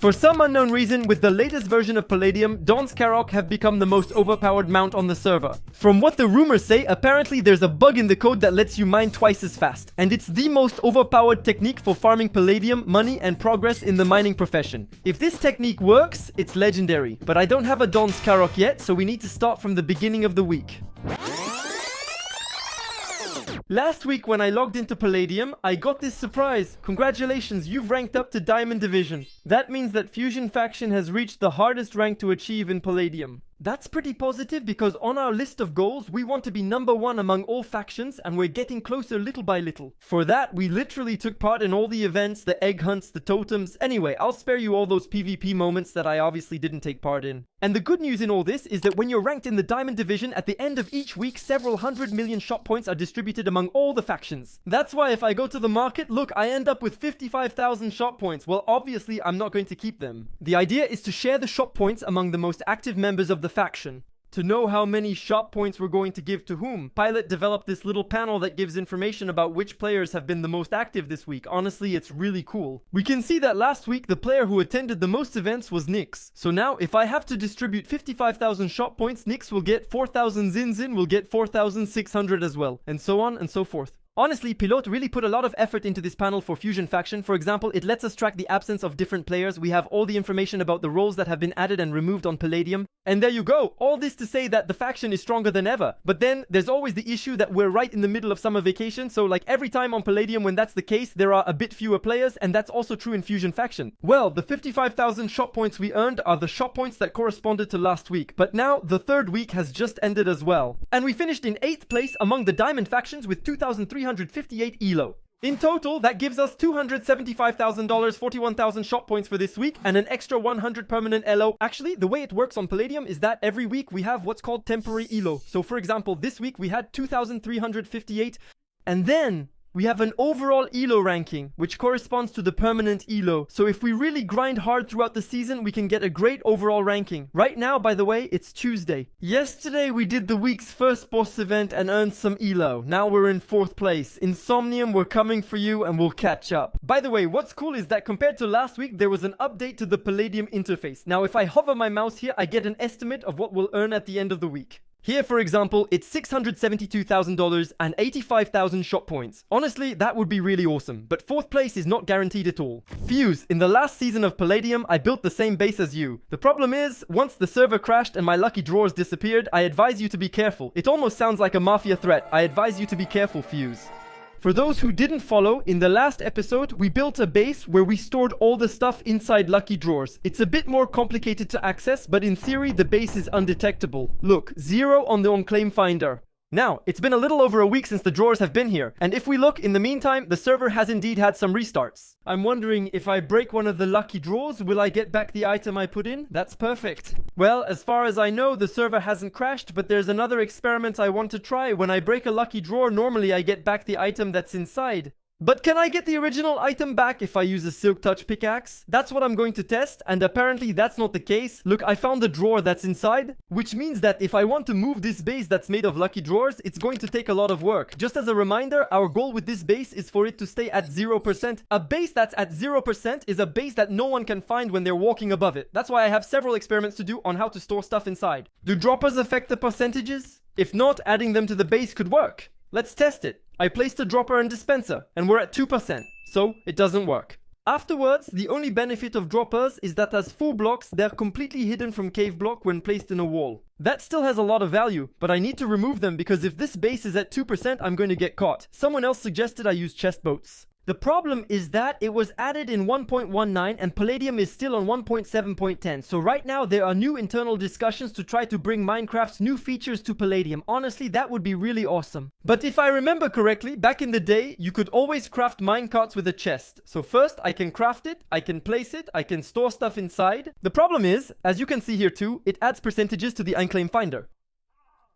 For some unknown reason, with the latest version of Paladium, Don Caroc have become the most overpowered mount on the server. From what the rumors say, apparently there's a bug in the code that lets you mine twice as fast, and it's the most overpowered technique for farming Palladium, money, and progress in the mining profession. If this technique works, it's legendary, but I don't have a Don Caroc yet, so we need to start from the beginning of the week. Last week when I logged into Paladium, I got this surprise. Congratulations, you've ranked up to Diamond Division. That means that Fusion Faction has reached the hardest rank to achieve in Paladium. That's pretty positive because on our list of goals, we want to be #1 among all factions and we're getting closer little by little. For that, we literally took part in all the events, the egg hunts, the totems. Anyway, I'll spare you all those PvP moments that I obviously didn't take part in. And the good news in all this is that when you're ranked in the Diamond Division, at the end of each week, several 100 million shop points are distributed among all the factions. That's why if I go to the market, look, I end up with 55,000 shop points. Well, obviously, I'm not going to keep them. The idea is to share the shop points among the most active members of the faction. To know how many shop points we're going to give to whom, Pilot developed this little panel that gives information about which players have been the most active this week. Honestly, it's really cool. We can see that last week the player who attended the most events was Nyx. So now if I have to distribute 55,000 shop points, Nyx will get 4,000, Zinzin will get 4,600 as well, and so on and so forth. Honestly, Pilot really put a lot of effort into this panel for Fusion Faction. For example, it lets us track the absence of different players. We have all the information about the roles that have been added and removed on Paladium. And there you go. All this to say that the faction is stronger than ever. But then there's always the issue that we're right in the middle of summer vacation. So like every time on Paladium when that's the case, there are a bit fewer players. And that's also true in Fusion Faction. Well, the 55,000 shop points we earned are the shop points that corresponded to last week. But now the third week has just ended as well. And we finished in 8th place among the Diamond factions with 2,358 ELO. In total, that gives us $275,000, 41,000 shop points for this week, and an extra 100 permanent ELO. Actually, the way it works on Paladium is that every week we have what's called temporary ELO. So for example, this week we had 2,358, and then we have an overall ELO ranking, which corresponds to the permanent ELO. So if we really grind hard throughout the season, we can get a great overall ranking. Right now, by the way, it's Tuesday. Yesterday, we did the week's first boss event and earned some ELO. Now we're in 4th place. Insomnium, we're coming for you and we'll catch up. By the way, what's cool is that compared to last week, there was an update to the Paladium interface. Now, if I hover my mouse here, I get an estimate of what we'll earn at the end of the week. Here, for example, it's $672,000 and 85,000 shop points. Honestly, that would be really awesome, but 4th place is not guaranteed at all. Fuse, in the last season of Paladium, I built the same base as you. The problem is, once the server crashed and my lucky drawers disappeared, I advise you to be careful. It almost sounds like a mafia threat. I advise you to be careful, Fuse. For those who didn't follow, in the last episode, we built a base where we stored all the stuff inside lucky drawers. It's a bit more complicated to access, but in theory, the base is undetectable. Look, 0 on the on-claim finder. Now, it's been a little over a week since the drawers have been here, and if we look, in the meantime, the server has indeed had some restarts. I'm wondering, if I break one of the lucky drawers, will I get back the item I put in? That's perfect. Well, as far as I know, the server hasn't crashed, but there's another experiment I want to try. When I break a lucky drawer, normally I get back the item that's inside. But can I get the original item back if I use a Silk Touch pickaxe? That's what I'm going to test, and apparently that's not the case. Look, I found the drawer that's inside, which means that if I want to move this base that's made of lucky drawers, it's going to take a lot of work. Just as a reminder, our goal with this base is for it to stay at 0%. A base that's at 0% is a base that no one can find when they're walking above it. That's why I have several experiments to do on how to store stuff inside. Do droppers affect the percentages? If not, adding them to the base could work. Let's test it. I placed a dropper and dispenser, and we're at 2%, so it doesn't work. Afterwards, the only benefit of droppers is that as full blocks, they're completely hidden from cave block when placed in a wall. That still has a lot of value, but I need to remove them because if this base is at 2%, I'm going to get caught. Someone else suggested I use chest boats. The problem is that it was added in 1.19 and Paladium is still on 1.7.10. So right now there are new internal discussions to try to bring Minecraft's new features to Paladium. Honestly, that would be really awesome. But if I remember correctly, back in the day, you could always craft minecarts with a chest. So first I can craft it, I can place it, I can store stuff inside. The problem is, as you can see here too, it adds percentages to the unclaimed finder.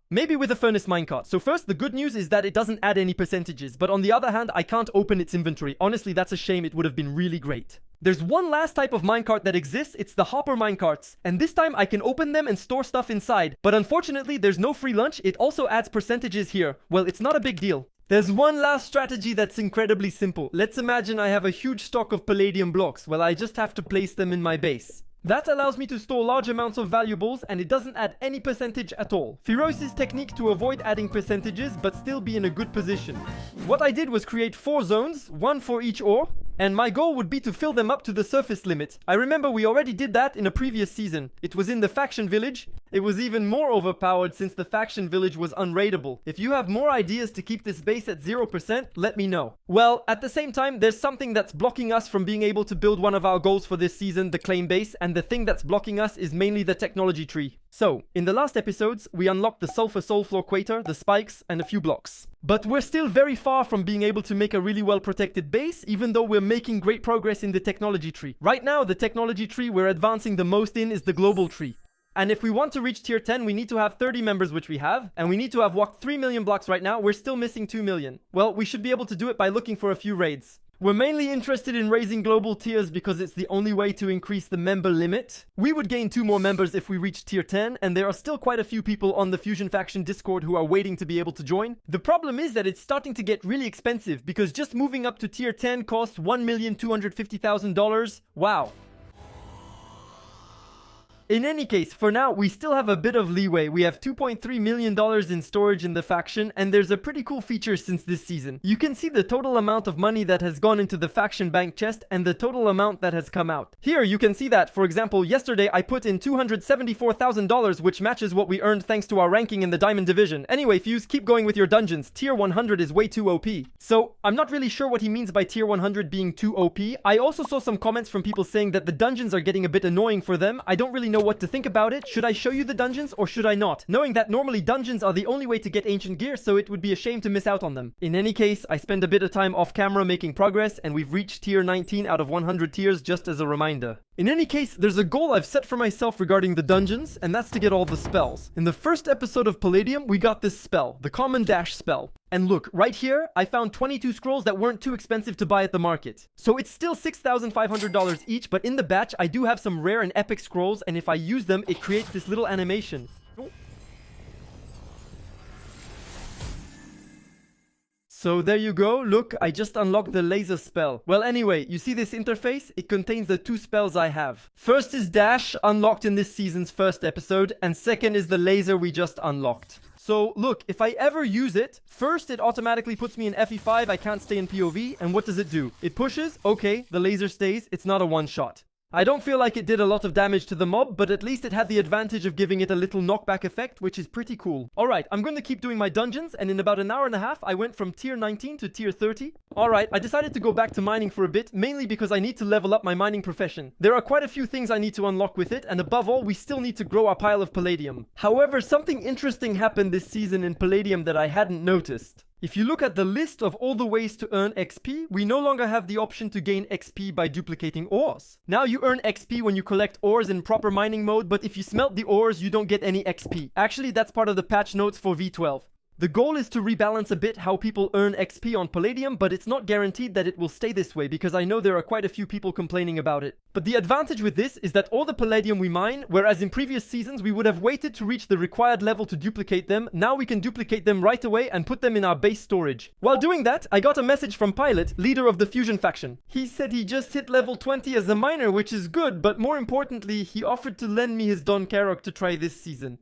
Maybe with a furnace minecart. So first, the good news is that it doesn't add any percentages, but on the other hand, I can't open its inventory. Honestly, that's a shame. It would have been really great. There's one last type of minecart that exists, it's the hopper minecarts. And this time I can open them and store stuff inside. But unfortunately, there's no free lunch, it also adds percentages here. Well, it's not a big deal. There's one last strategy that's incredibly simple. Let's imagine I have a huge stock of Palladium blocks. Well, I just have to place them in my base. That allows me to store large amounts of valuables, and it doesn't add any percentage at all. Firose's technique to avoid adding percentages but still be in a good position. What I did was create 4 zones, 1 for each ore, and my goal would be to fill them up to the surface limit. I remember we already did that in a previous season. It was in the faction village. It was even more overpowered since the faction village was unraidable. If you have more ideas to keep this base at 0%, let me know. Well, at the same time, there's something that's blocking us from being able to build one of our goals for this season, the claim base, and the thing that's blocking us is mainly the technology tree. So, in the last episodes, we unlocked the sulfur soul floor crater, the spikes, and a few blocks. But we're still very far from being able to make a really well protected base, even though we're making great progress in the technology tree. Right now, the technology tree we're advancing the most in is the global tree. And if we want to reach tier 10, we need to have 30 members, which we have, and we need to have walked 3 million blocks right now. We're still missing 2 million. Well, we should be able to do it by looking for a few raids. We're mainly interested in raising global tiers because it's the only way to increase the member limit. We would gain 2 more members if we reach tier 10, and there are still quite a few people on the Fusion Faction Discord who are waiting to be able to join. The problem is that it's starting to get really expensive because just moving up to tier 10 costs $1,250,000. Wow. In any case, for now, we still have a bit of leeway. We have $2.3 million in storage in the faction, and there's a pretty cool feature since this season. You can see the total amount of money that has gone into the faction bank chest and the total amount that has come out. Here, you can see that, for example, yesterday I put in $274,000, which matches what we earned thanks to our ranking in the Diamond Division. Anyway, Fuse, keep going with your dungeons. Tier 100 is way too OP. So, I'm not really sure what he means by tier 100 being too OP. I also saw some comments from people saying that the dungeons are getting a bit annoying for them. I don't really know what to think about it. Should I show you the dungeons or should I not? Knowing that normally dungeons are the only way to get ancient gear, so it would be a shame to miss out on them. In any case, I spend a bit of time off camera making progress, and we've reached tier 19 out of 100 tiers, just as a reminder. In any case, there's a goal I've set for myself regarding the dungeons, and that's to get all the spells. In the first episode of Paladium, we got this spell, the common dash spell. And look, right here, I found 22 scrolls that weren't too expensive to buy at the market. So it's still $6,500 each, but in the batch, I do have some rare and epic scrolls, and if I use them, it creates this little animation. So there you go, look, I just unlocked the laser spell. Well anyway, you see this interface? It contains the 2 spells I have. First is dash, unlocked in this season's first episode, and second is the laser we just unlocked. So look, if I ever use it, first it automatically puts me in FE5, I can't stay in POV, and what does it do? It pushes, okay, the laser stays, it's not a one-shot. I don't feel like it did a lot of damage to the mob, but at least it had the advantage of giving it a little knockback effect, which is pretty cool. Alright, I'm going to keep doing my dungeons, and in about an hour and a half, I went from tier 19 to tier 30. Alright, I decided to go back to mining for a bit, mainly because I need to level up my mining profession. There are quite a few things I need to unlock with it, and above all, we still need to grow our pile of Palladium. However, something interesting happened this season in Palladium that I hadn't noticed. If you look at the list of all the ways to earn XP, we no longer have the option to gain XP by duplicating ores. Now you earn XP when you collect ores in proper mining mode, but if you smelt the ores, you don't get any XP. Actually, that's part of the patch notes for V12. The goal is to rebalance a bit how people earn XP on Paladium, but it's not guaranteed that it will stay this way because I know there are quite a few people complaining about it. But the advantage with this is that all the Palladium we mine, whereas in previous seasons we would have waited to reach the required level to duplicate them, now we can duplicate them right away and put them in our base storage. While doing that, I got a message from Pilot, leader of the Fusion Faction. He said he just hit level 20 as a miner, which is good, but more importantly, he offered to lend me his Don Caroc to try this season.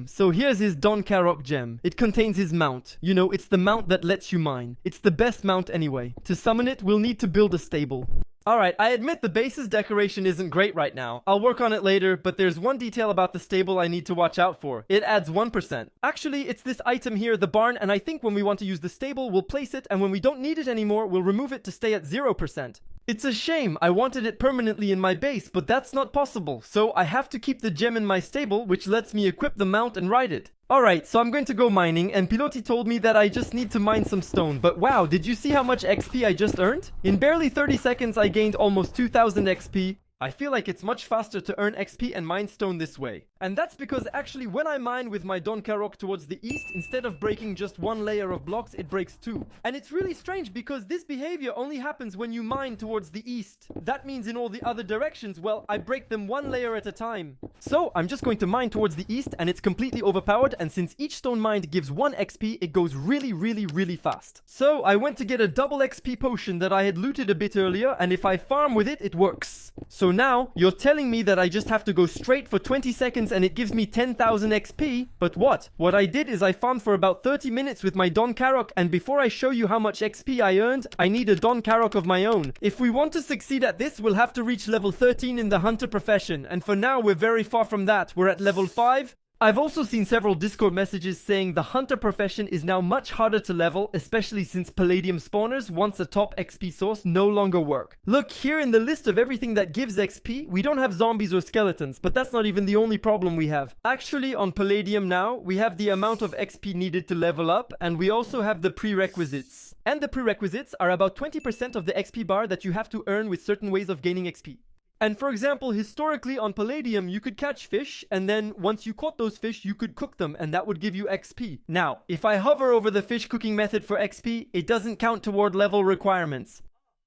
So here's his Don Caroc gem. It contains his mount. You know, it's the mount that lets you mine. It's the best mount anyway. To summon it, we'll need to build a stable. Alright, I admit the base's decoration isn't great right now. I'll work on it later, but there's one detail about the stable I need to watch out for. It adds 1%. Actually, it's this item here, the barn, and I think when we want to use the stable, we'll place it, and when we don't need it anymore, we'll remove it to stay at 0%. It's a shame, I wanted it permanently in my base, but that's not possible, so I have to keep the gem in my stable, which lets me equip the mount and ride it. Alright, so I'm going to go mining, and Piloti told me that I just need to mine some stone, but wow, did you see how much XP I just earned? In barely 30 seconds I gained almost 2000 XP. I feel like it's much faster to earn XP and mine stone this way. And that's because actually when I mine with my Don Caroc towards the east, instead of breaking just one layer of blocks, it breaks two. And it's really strange because this behavior only happens when you mine towards the east. That means in all the other directions, well, I break them one layer at a time. So I'm just going to mine towards the east, and it's completely overpowered, and since each stone mined gives 1 XP, it goes really fast. So I went to get a double XP potion that I had looted a bit earlier, and if I farm with it, it works. So now, you're telling me that I just have to go straight for 20 seconds and it gives me 10,000 XP? But what? What I did is I farmed for about 30 minutes with my Don Caroc, and before I show you how much XP I earned, I need a Don Caroc of my own. If we want to succeed at this, we'll have to reach level 13 in the hunter profession, and for now we're very far from that. We're at level 5. I've also seen several Discord messages saying the hunter profession is now much harder to level, especially since Paladium spawners, once a top XP source, no longer work. Look, here in the list of everything that gives XP, we don't have zombies or skeletons, but that's not even the only problem we have. Actually, on Paladium now, we have the amount of XP needed to level up, and we also have the prerequisites. And the prerequisites are about 20% of the XP bar that you have to earn with certain ways of gaining XP. And for example, historically on Paladium, you could catch fish, and then once you caught those fish, you could cook them, and that would give you XP. Now, if I hover over the fish cooking method for XP, it doesn't count toward level requirements.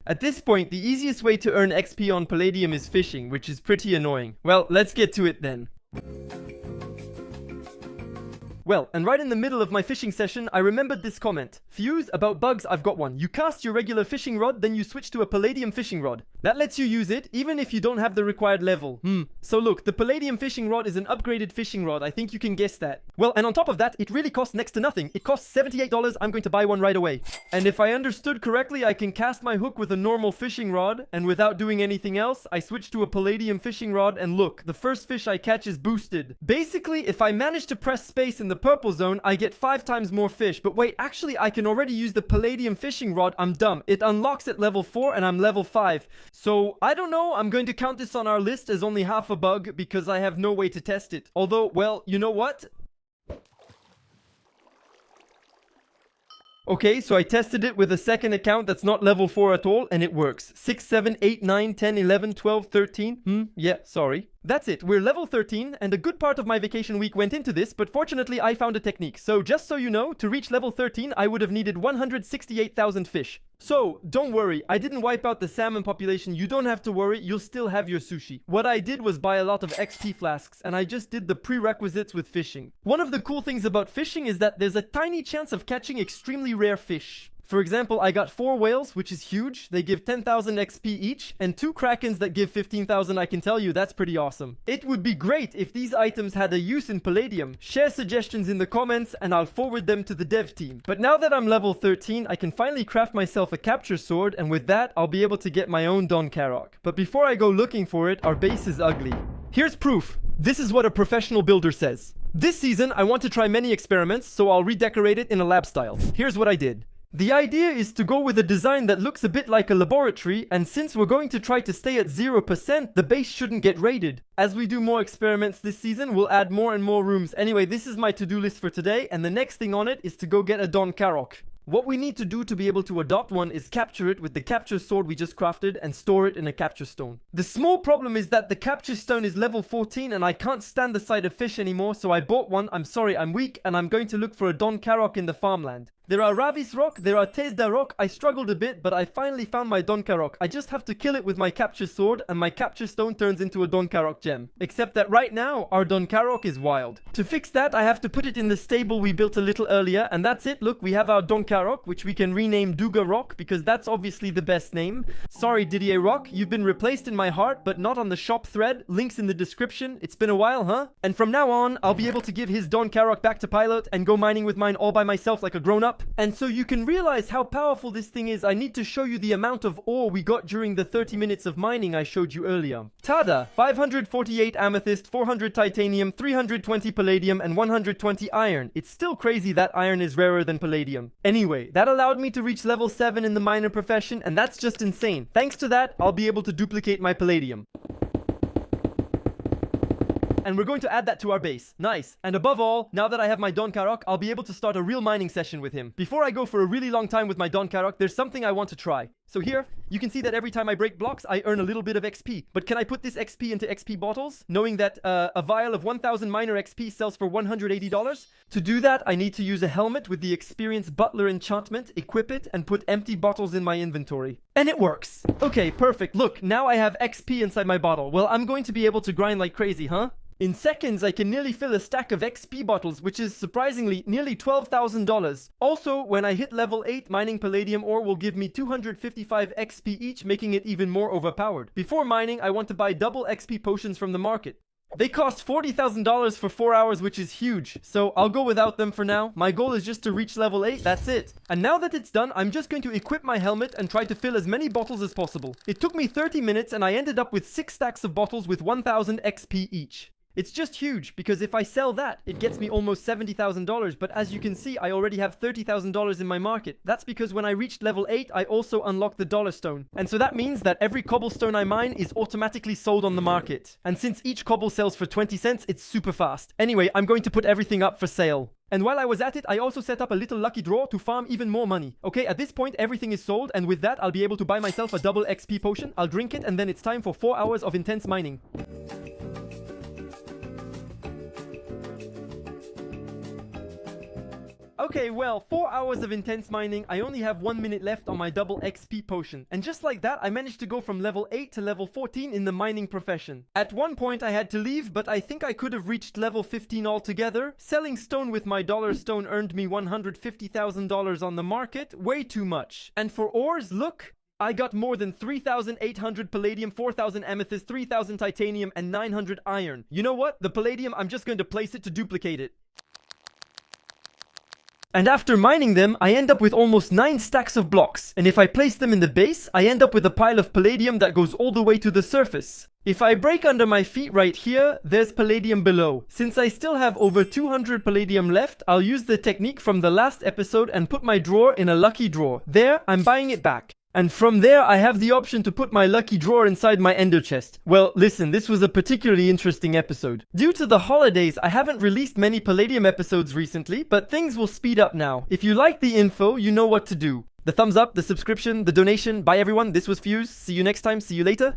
At this point, the easiest way to earn XP on Paladium is fishing, which is pretty annoying. Well, let's get to it then. Well, and right in the middle of my fishing session, I remembered this comment. Fuse, about bugs, I've got one. You cast your regular fishing rod, then you switch to a Paladium fishing rod. That lets you use it, even if you don't have the required level. So look, the Paladium fishing rod is an upgraded fishing rod. I think you can guess that. Well, and on top of that, it really costs next to nothing. It costs $78. I'm going to buy one right away. And if I understood correctly, I can cast my hook with a normal fishing rod, and without doing anything else, I switch to a Paladium fishing rod, and look, the first fish I catch is boosted. Basically, if I manage to press space in the purple zone, I get 5 times more fish. But wait, actually I can already use the Paladium fishing rod. I'm dumb. It unlocks at level 4 and I'm level 5. So I don't know, I'm going to count this on our list as only half a bug because I have no way to test it. Although, well, you know what? Okay, so I tested it with a second account that's not level 4 at all, and it works. 6, 7, 8, 9, 10, 11, 12, 13. Yeah, sorry. That's it, we're level 13, and a good part of my vacation week went into this, but fortunately I found a technique. So just so you know, to reach level 13, I would have needed 168,000 fish. So, don't worry, I didn't wipe out the salmon population. You don't have to worry, you'll still have your sushi. What I did was buy a lot of XP flasks, and I just did the prerequisites with fishing. One of the cool things about fishing is that there's a tiny chance of catching extremely rare fish. For example, I got 4 whales, which is huge. They give 10,000 XP each, and 2 krakens that give 15,000. I can tell you, that's pretty awesome. It would be great if these items had a use in Paladium. Share suggestions in the comments, and I'll forward them to the dev team. But now that I'm level 13, I can finally craft myself a capture sword, and with that, I'll be able to get my own Don Caroc. But before I go looking for it, our base is ugly. Here's proof. This is what a professional builder says. This season, I want to try many experiments, so I'll redecorate it in a lab style. Here's what I did. The idea is to go with a design that looks a bit like a laboratory, and since we're going to try to stay at 0%, the base shouldn't get raided. As we do more experiments this season, we'll add more and more rooms. Anyway, this is my to-do list for today, and the next thing on it is to go get a Don Caroc. What we need to do to be able to adopt one is capture it with the capture sword we just crafted and store it in a capture stone. The small problem is that the capture stone is level 14 and I can't stand the sight of fish anymore, so I bought one. I'm sorry, I'm weak, and I'm going to look for a Don Caroc in the farmland. There are Ravis rock, there are Tesda rock. I struggled a bit, but I finally found my Don Caroc. I just have to kill it with my capture sword, and my capture stone turns into a Don Caroc gem. Except that right now, our Don Caroc is wild. To fix that, I have to put it in the stable we built a little earlier, and that's it. Look, we have our Don Caroc, which we can rename Duga Rock, because that's obviously the best name. Sorry, Didier Rock, you've been replaced in my heart, but not on the shop thread. Links in the description. It's been a while, huh? And from now on, I'll be able to give his Don Caroc back to Pilot and go mining with mine all by myself like a grown-up. And so you can realize how powerful this thing is, I need to show you the amount of ore we got during the 30 minutes of mining I showed you earlier. Tada! 548 amethyst, 400 titanium, 320 palladium, and 120 iron. It's still crazy that iron is rarer than palladium. Anyway, that allowed me to reach level 7 in the miner profession, and that's just insane. Thanks to that, I'll be able to duplicate my palladium. And we're going to add that to our base. Nice. And above all, now that I have my Don Caroc, I'll be able to start a real mining session with him. Before I go for a really long time with my Don Caroc, there's something I want to try. So here, you can see that every time I break blocks, I earn a little bit of XP. But can I put this XP into XP bottles, knowing that a vial of 1000 miner XP sells for $180? To do that, I need to use a helmet with the Experience Butler enchantment, equip it, and put empty bottles in my inventory. And it works! Okay, perfect. Look, now I have XP inside my bottle. Well, I'm going to be able to grind like crazy, huh? In seconds, I can nearly fill a stack of XP bottles, which is surprisingly nearly $12,000. Also, when I hit level 8, mining Palladium ore will give me 255 XP each, making it even more overpowered. Before mining, I want to buy double XP potions from the market. They cost $40,000 for 4 hours, which is huge, so I'll go without them for now. My goal is just to reach level 8, that's it. And now that it's done, I'm just going to equip my helmet and try to fill as many bottles as possible. It took me 30 minutes and I ended up with 6 stacks of bottles with 1000 XP each. It's just huge, because if I sell that, it gets me almost $70,000, but as you can see, I already have $30,000 in my market. That's because when I reached level 8, I also unlocked the dollar stone. And so that means that every cobblestone I mine is automatically sold on the market. And since each cobble sells for 20 cents, it's super fast. Anyway, I'm going to put everything up for sale. And while I was at it, I also set up a little lucky draw to farm even more money. Okay, at this point, everything is sold, and with that, I'll be able to buy myself a double XP potion. I'll drink it, and then it's time for 4 hours of intense mining. Okay, well, 4 hours of intense mining, I only have 1 minute left on my double XP potion. And just like that, I managed to go from level 8 to level 14 in the mining profession. At one point I had to leave, but I think I could have reached level 15 altogether. Selling stone with my dollar stone earned me $150,000 on the market, way too much. And for ores, look! I got more than 3,800 palladium, 4,000 amethyst, 3,000 titanium, and 900 iron. You know what? The palladium, I'm just going to place it to duplicate it. And after mining them, I end up with almost 9 stacks of blocks. And if I place them in the base, I end up with a pile of palladium that goes all the way to the surface. If I break under my feet right here, there's palladium below. Since I still have over 200 palladium left, I'll use the technique from the last episode and put my drawer in a lucky drawer. There, I'm buying it back. And from there, I have the option to put my lucky drawer inside my ender chest. Well, listen, this was a particularly interesting episode. Due to the holidays, I haven't released many Palladium episodes recently, but things will speed up now. If you like the info, you know what to do. The thumbs up, the subscription, the donation. Bye everyone, this was Fuse. See you next time, see you later.